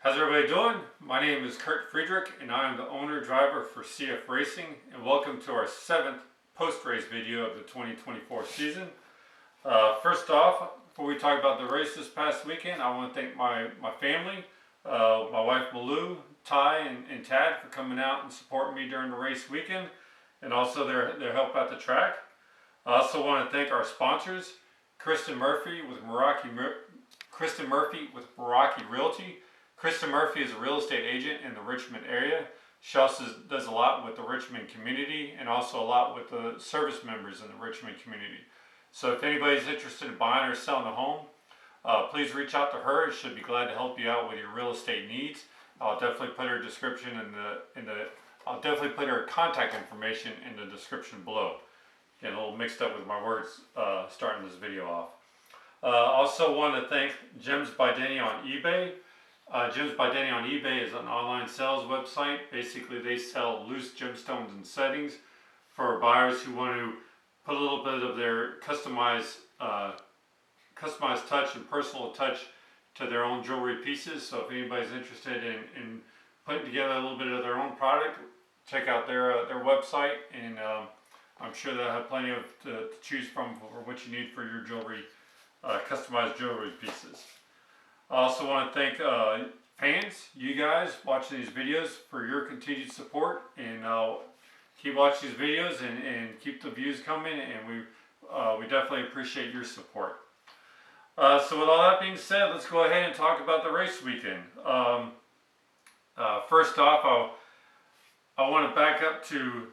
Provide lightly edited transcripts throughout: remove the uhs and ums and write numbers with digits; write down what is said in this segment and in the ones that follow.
How's everybody doing? My name is Kurt Friedrich and I am the owner driver for CFRacing, and welcome to our 7th post-race video of the 2024 season. First off, before we talk about the race this past weekend, I want to thank my family, my wife Malou, Ty, and Tad for coming out and supporting me during the race weekend, and also their help at the track. I also want to thank our sponsors, Kristen Murphy with Meraki Realty. Kristen Murphy is a real estate agent in the Richmond area. She also does a lot with the Richmond community and also a lot with the service members in the Richmond community. So if anybody's interested in buying or selling a home, please reach out to her. She'll be glad to help you out with your real estate needs. I'll definitely put her description I'll definitely put her contact information in the description below. Getting a little mixed up with my words starting this video off. Also want to thank Gems by Denny on eBay. Gems by Denny on eBay is an online sales website. Basically, they sell loose gemstones and settings for buyers who want to put a little bit of their customized touch and personal touch to their own jewelry pieces. So if anybody's interested in putting together a little bit of their own product, check out their website, and I'm sure they'll have plenty to choose from for what you need for your jewelry, customized jewelry pieces. I also want to thank fans, you guys watching these videos, for your continued support, and keep watching these videos and keep the views coming, and we definitely appreciate your support. So with all that being said, let's go ahead and talk about the race weekend. First off, I want to back up to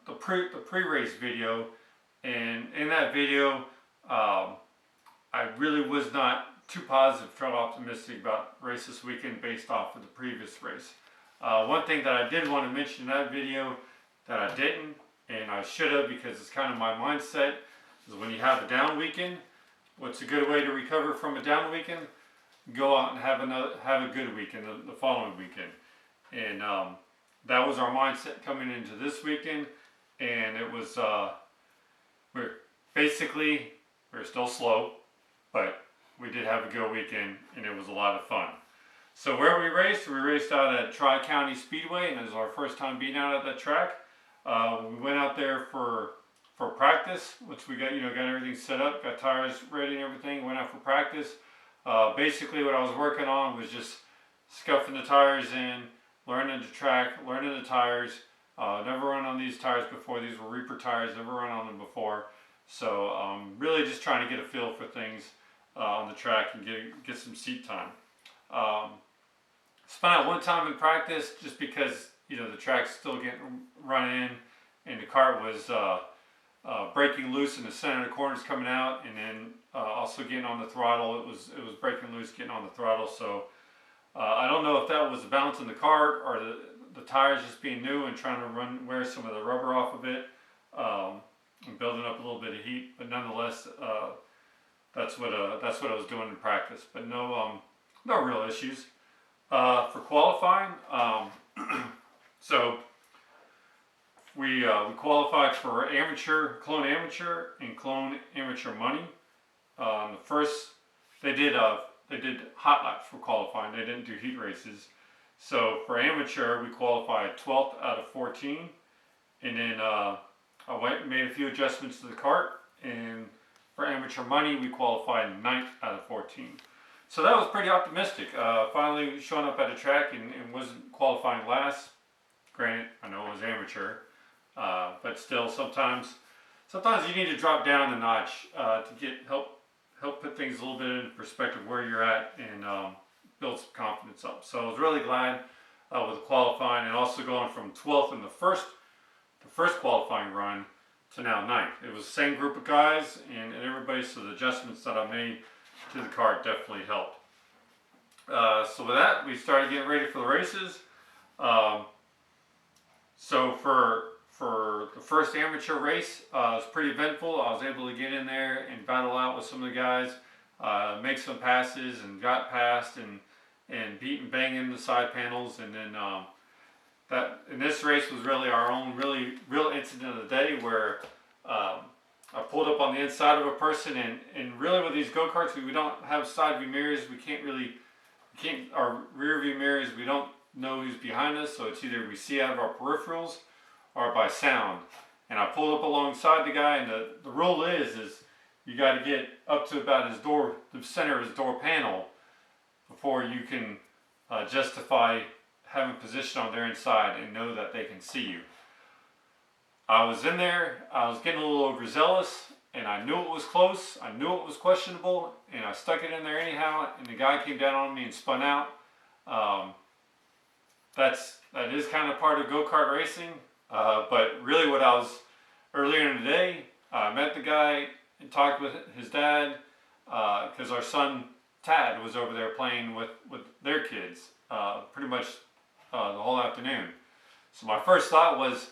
the pre-race video, and in that video I really was not too positive, too optimistic about race this weekend based off of the previous race. One thing that I did want to mention in that video that I didn't, and I should have because it's kind of my mindset, is when you have a down weekend, what's a good way to recover from a down weekend? Go out and have a good weekend the following weekend. And that was our mindset coming into this weekend, and it was we're still slow, but we did have a good weekend, and it was a lot of fun. So where we raced out at Tri County Speedway, and it was our first time being out at that track. We went out there for practice, which we got everything set up, got tires ready and everything, went out for practice. Basically what I was working on was just scuffing the tires in, learning the track, learning the tires. Never run on these tires before. These were Reaper tires, never run on them before. So really just trying to get a feel for things on the track and get some seat time. Spent out one time in practice just because the track's still getting run in, and the kart was breaking loose in the center of the corners coming out, and then also getting on the throttle. It was breaking loose getting on the throttle. So I don't know if that was the balance in the kart or the tires just being new and trying to wear some of the rubber off of it, and building up a little bit of heat. But nonetheless, that's what I was doing in practice. But no real issues. For qualifying, so we qualified for Clone Amateur and Clone Amateur Money. The first they did hot laps for qualifying. They didn't do heat races. So for amateur, we qualified 12th out of 14, and then I made a few adjustments to the kart, and for amateur money, we qualified 9th out of 14. So that was pretty optimistic. Finally showing up at a track and wasn't qualifying last. Granted, I know it was amateur, but still sometimes you need to drop down a notch to help put things a little bit in perspective where you're at, and build some confidence up. So I was really glad with the qualifying, and also going from 12th in the first qualifying run to now 9th. It was the same group of guys and everybody, so the adjustments that I made to the kart definitely helped. So with that, we started getting ready for the races. So for the first amateur race, it was pretty eventful. I was able to get in there and battle out with some of the guys, make some passes, and got past and beat and bang in the side panels. And then in this race was really our own real incident of the day, where I pulled up on the inside of a person, and really with these go-karts, we don't have side view mirrors. We can't can't, our rear view mirrors, we don't know who's behind us, so it's either we see out of our peripherals or by sound. And I pulled up alongside the guy, and the rule is you got to get up to about his door, the center of his door panel, before you can justify having position on their inside and know that they can see you. I was in there, I was getting a little overzealous, and I knew it was close, I knew it was questionable, and I stuck it in there anyhow, and the guy came down on me and spun out. That is kind of part of go-kart racing, but really what I was, earlier in the day, I met the guy and talked with his dad, because our son Tad was over there playing with their kids pretty much the whole afternoon. So my first thought was,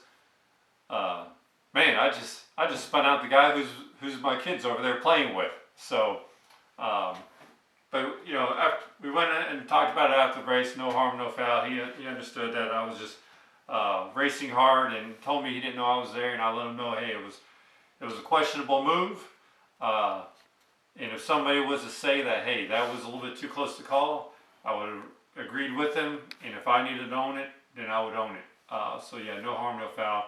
man, I just spun out the guy who's my kids over there playing with. So, but you know, after we went and talked about it after the race, no harm, no foul. He understood that I was just racing hard, and told me he didn't know I was there, and I let him know, hey, it was a questionable move. And if somebody was to say that, hey, that was a little bit too close to call, I would have agreed with them, and if I needed to own it, then I would own it. So yeah, no harm, no foul.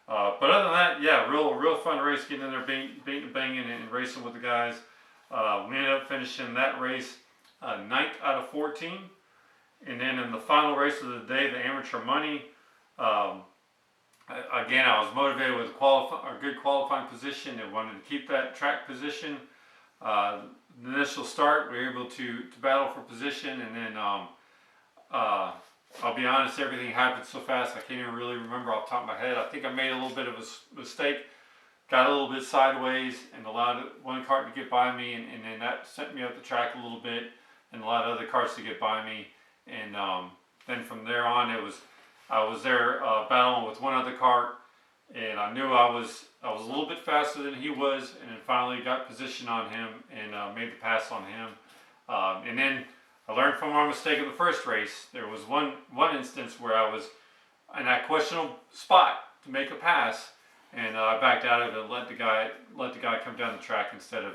But other than that, yeah, real fun race, getting in there, beating and banging and racing with the guys. We ended up finishing that race 9th out of 14. And then in the final race of the day, the amateur money, again, I was motivated with a good qualifying position and wanted to keep that track position. The initial start, we were able to battle for position, and then I'll be honest, everything happened so fast I can't even really remember off the top of my head. I think I made a little bit of a mistake, got a little bit sideways, and allowed one cart to get by me, and then that sent me up the track a little bit, and allowed other carts to get by me. And then from there on, I was there battling with one other cart, and I knew I was a little bit faster than he was, and then finally got position on him and made the pass on him. And then I learned from our mistake in the first race. There was one instance where I was in that questionable spot to make a pass, and I backed out of it and let the guy come down the track instead of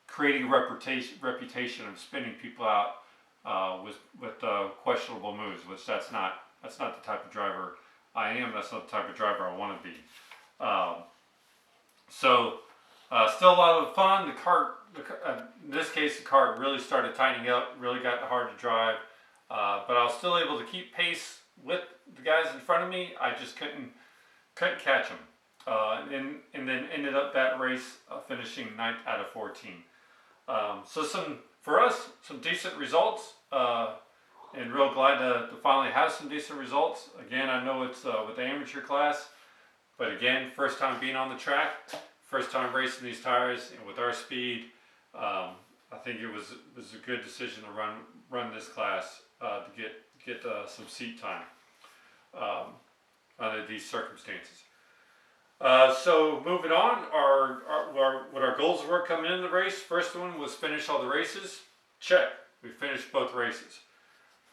creating a reputation of spinning people out with questionable moves, which that's not the type of driver I am. That's not the type of driver I want to be. So still a lot of fun. The cart, in this case, the cart really started tightening up, really got hard to drive, but I was still able to keep pace with the guys in front of me. I just couldn't catch them, and then ended up that race finishing 9th out of 14. So for us, some decent results, and real glad to finally have some decent results. Again, I know it's with the amateur class, but again, first time being on the track, first time racing these tires, and with our speed, I think it was a good decision to run this class to get some seat time under these circumstances. So moving on, what our goals were coming into the race. First one was finish all the races. Check. We finished both races.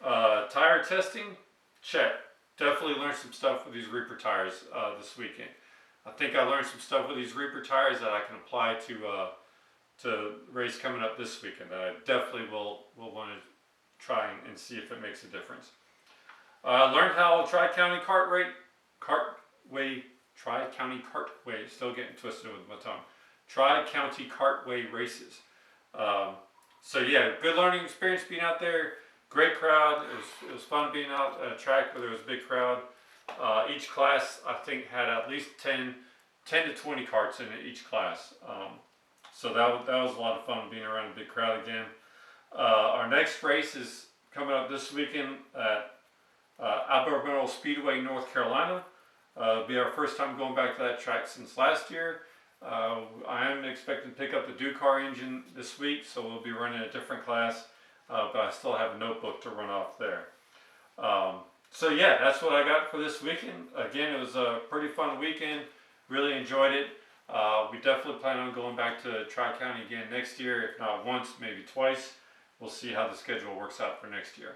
Tire testing. Check. Definitely learned some stuff with these Reaper tires this weekend. I think I learned some stuff with these Reaper tires that I can apply to race coming up this weekend that I definitely will want to try and see if it makes a difference. Learned how Tri County Kartway, still getting twisted with my tongue. Tri County Kartway races. So yeah, good learning experience being out there. Great crowd. It was fun being out at a track where there was a big crowd. Each class, I think, had at least 10 to 20 carts in each class. So that was a lot of fun being around a big crowd again. Our next race is coming up this weekend at Albemarle Speedway, North Carolina. It'll be our first time going back to that track since last year. I am expecting to pick up the Dakar engine this week, so we'll be running a different class, but I still have a notebook to run off there. So yeah, that's what I got for this weekend. Again, it was a pretty fun weekend. Really enjoyed it. We definitely plan on going back to Tri County again next year, if not once, maybe twice. We'll see how the schedule works out for next year.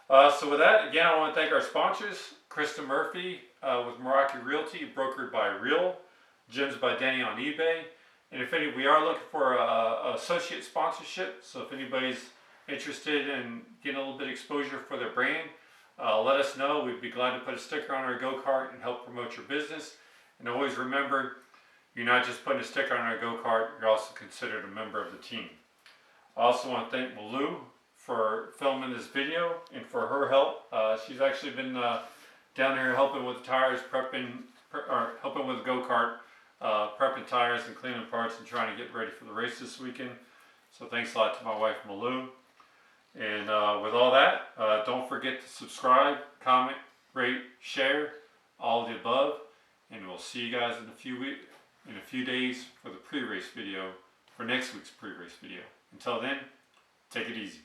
So with that, again, I want to thank our sponsors, Krista Murphy with Meraki Realty, brokered by Real, Gyms by Danny on eBay. And if we are looking for a associate sponsorship, so if anybody's interested in getting a little bit of exposure for their brand, let us know. We'd be glad to put a sticker on our go-kart and help promote your business. And always remember, you're not just putting a sticker on our go-kart, you're also considered a member of the team. I also want to thank Malou for filming this video and for her help. She's actually been down here helping with tires, helping with the go-kart, prepping tires and cleaning parts and trying to get ready for the race this weekend. So thanks a lot to my wife Malou. And with all that, don't forget to subscribe, comment, rate, share, all of the above. And we'll see you guys in a few days for the pre-race video, for next week's pre-race video. Until then, take it easy.